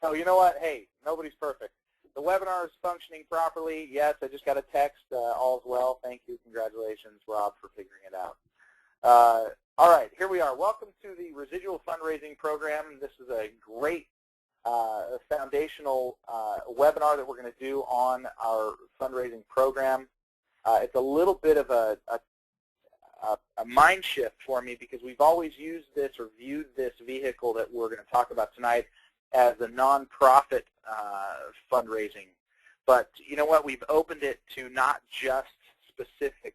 So you know what? Hey, nobody's perfect. The webinar is functioning properly. Yes, I just got a text. All's well. Thank you. Congratulations, Rob, for figuring it out. All right, here we are. Welcome to the Residual Fundraising Program. This is a great foundational webinar that we're going to do on our fundraising program. It's a little bit of a mind shift for me because we've always used this or viewed this vehicle that we're going to talk about tonight as a nonprofit fundraising. But you know what? We've opened it to not just specific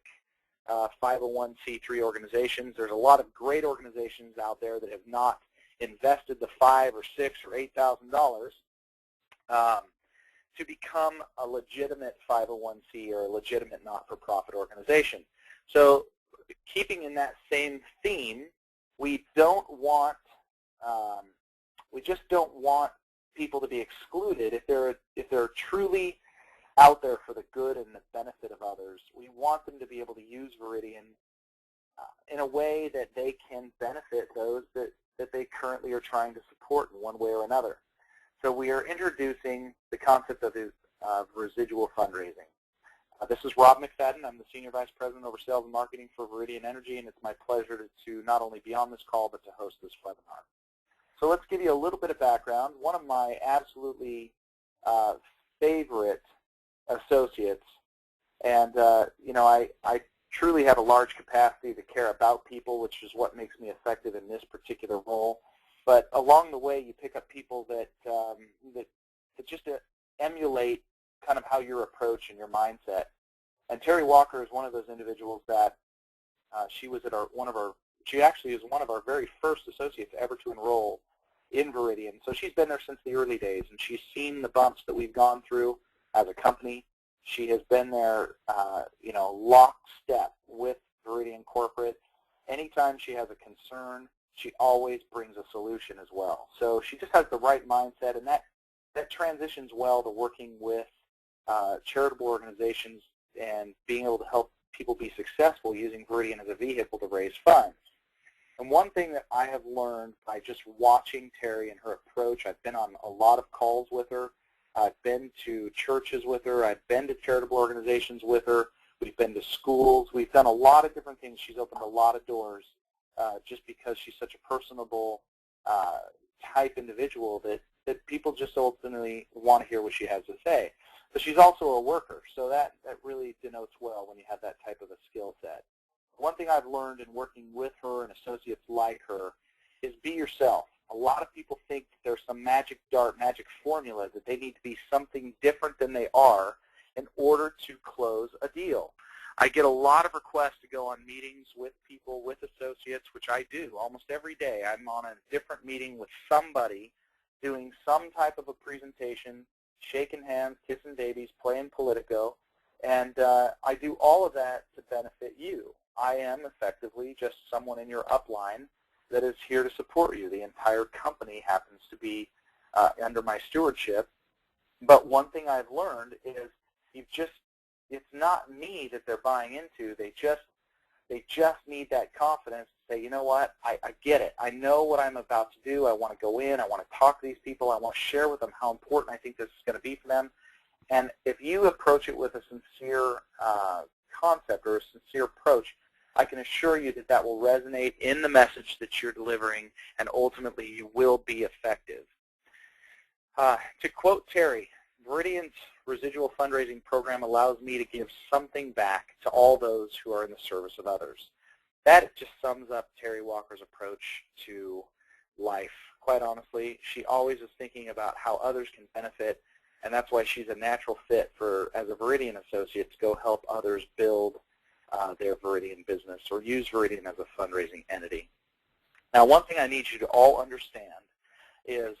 501c3 organizations. There's a lot of great organizations out there that have not invested the $5,000 or $6,000 or $8,000 to become a legitimate 501c or a legitimate not-for-profit organization. So keeping in that same theme, we just don't want people to be excluded if they're truly out there for the good and the benefit of others. We want them to be able to use Viridian in a way that they can benefit those that they currently are trying to support in one way or another. So we are introducing the concept of residual fundraising. This is Rob Mcfadden. I'm the Senior Vice President over Sales and Marketing for Viridian Energy, and it's my pleasure to not only be on this call but to host this webinar. So let's give you a little bit of background. One of my absolutely favorite associates, and you know, I truly have a large capacity to care about people, which is what makes me effective in this particular role. But along the way, you pick up people that just emulate kind of how your approach and your mindset. And Terry Walker is one of those individuals that she actually is one of our very first associates ever to enroll in Viridian. So she's been there since the early days, and she's seen the bumps that we've gone through as a company. She has been there, you know, lockstep with Viridian Corporate. Anytime she has a concern, she always brings a solution as well. So she just has the right mindset, and that transitions well to working with charitable organizations and being able to help people be successful using Viridian as a vehicle to raise funds. And one thing that I have learned by just watching Terry and her approach, I've been on a lot of calls with her. I've been to churches with her. I've been to charitable organizations with her. We've been to schools. We've done a lot of different things. She's opened a lot of doors just because she's such a personable type individual that people just ultimately want to hear what she has to say. But she's also a worker, so that really denotes well when you have that type of a skill set. One thing I've learned in working with her and associates like her is be yourself. A lot of people think that there's some magic dart, magic formula, that they need to be something different than they are in order to close a deal. I get a lot of requests to go on meetings with people, with associates, which I do almost every day. I'm on a different meeting with somebody doing some type of a presentation, shaking hands, kissing babies, playing Politico, and I do all of that to benefit you. I am effectively just someone in your upline that is here to support you. The entire company happens to be under my stewardship. But one thing I've learned is it's not me that they're buying into. They just need that confidence to say, you know what, I get it. I know what I'm about to do. I want to go in. I want to talk to these people. I want to share with them how important I think this is going to be for them. And if you approach it with a sincere concept or a sincere approach, I can assure you that will resonate in the message that you're delivering, and ultimately you will be effective. To quote Terry, Viridian's residual fundraising program allows me to give something back to all those who are in the service of others. That just sums up Terry Walker's approach to life. Quite honestly, she always is thinking about how others can benefit, and that's why she's a natural fit as a Viridian associate to go help others build their Viridian business or use Viridian as a fundraising entity. Now, one thing I need you to all understand is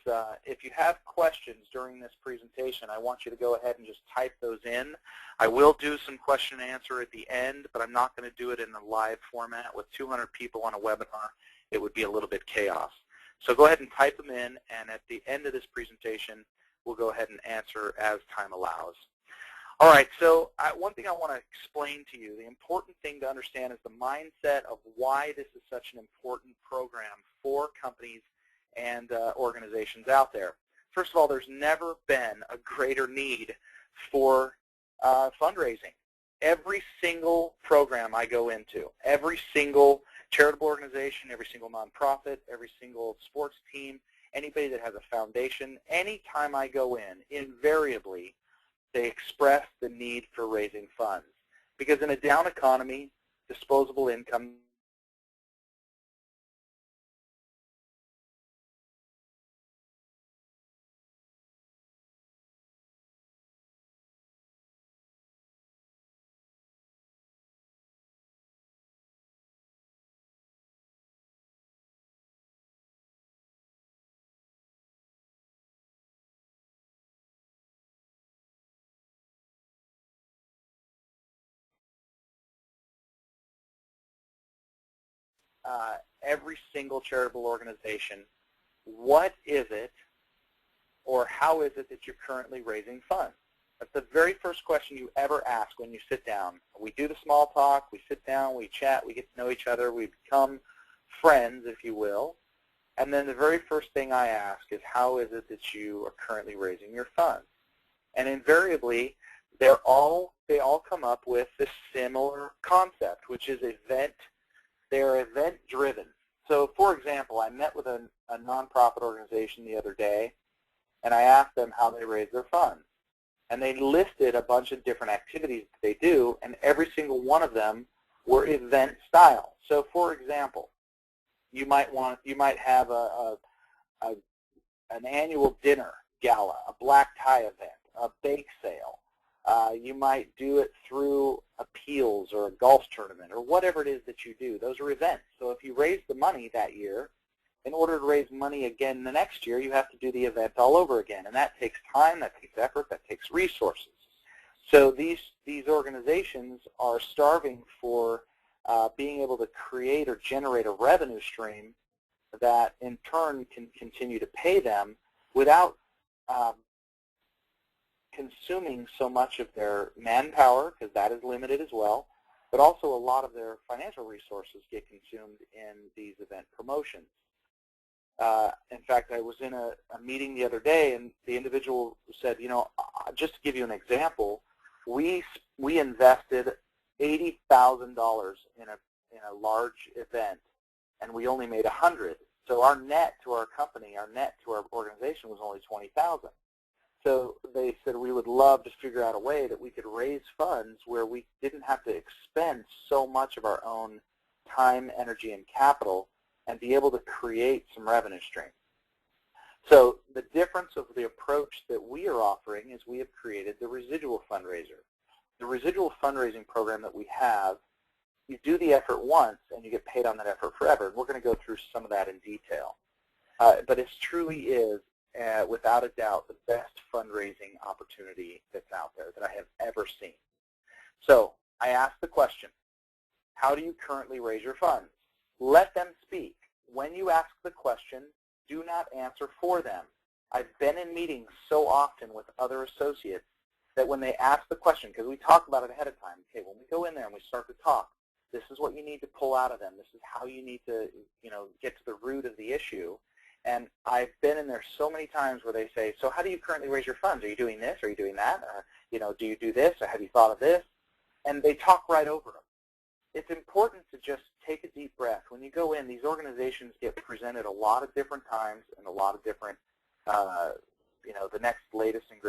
if you have questions during this presentation, I want you to go ahead and just type those in. I will do some question and answer at the end, but I'm not going to do it in a live format. With 200 people on a webinar, it would be a little bit chaos. So go ahead and type them in, and at the end of this presentation, we'll go ahead and answer as time allows. All right, so one thing I want to explain to you, the important thing to understand is the mindset of why this is such an important program for companies and organizations out there. first of all, there's never been a greater need for fundraising. Every single program I go into, every single charitable organization, every single nonprofit, every single sports team, anybody that has a foundation, anytime I go in, invariably they express the need for raising funds. Because in a down economy, disposable income every single charitable organization, what is it or how is it that you're currently raising funds? That's the very first question you ever ask when you sit down. We do the small talk, we sit down, we chat, we get to know each other, we become friends, if you will. And then the very first thing I ask is, how is it that you are currently raising your funds? And invariably, they all come up with this similar concept, which is they're event-driven. So, for example, I met with a nonprofit organization the other day, and I asked them how they raise their funds. And they listed a bunch of different activities that they do, and every single one of them were event style. So, for example, you might have an annual dinner gala, a black tie event, a bake sale. You might do it through appeals or a golf tournament or whatever it is that you do. Those are events. So if you raise the money that year, in order to raise money again the next year, you have to do the event all over again. And that takes time, that takes effort, that takes resources. So these organizations are starving for being able to create or generate a revenue stream that in turn can continue to pay them without consuming so much of their manpower, because that is limited as well, but also a lot of their financial resources get consumed in these event promotions. In fact, I was in a meeting the other day, and the individual said, you know, just to give you an example, we invested $80,000 in a large event, and we only made $100. So our net to our company, our net to our organization was only $20,000. So they said we would love to figure out a way that we could raise funds where we didn't have to expend so much of our own time, energy, and capital and be able to create some revenue stream. So the difference of the approach that we are offering is we have created the Residual Fundraiser. The Residual fundraising program that we have, you do the effort once and you get paid on that effort forever. And we're going to go through some of that in detail. But it truly is, without a doubt, the best fundraising opportunity that's out there that I have ever seen. So I asked the question, how do you currently raise your funds? Let them speak. When you ask the question, do not answer for them. I've been in meetings so often with other associates that when they ask the question, because we talk about it ahead of time, okay, when we go in there and we start to talk, this is what you need to pull out of them. This is how you need to, get to the root of the issue. And I've been in there so many times where they say, so how do you currently raise your funds? Are you doing this? Are you doing that? Or, do you do this? Or have you thought of this? And they talk right over them. It's important to just take a deep breath. When you go in, these organizations get presented a lot of different times and a lot of different, the next latest and greatest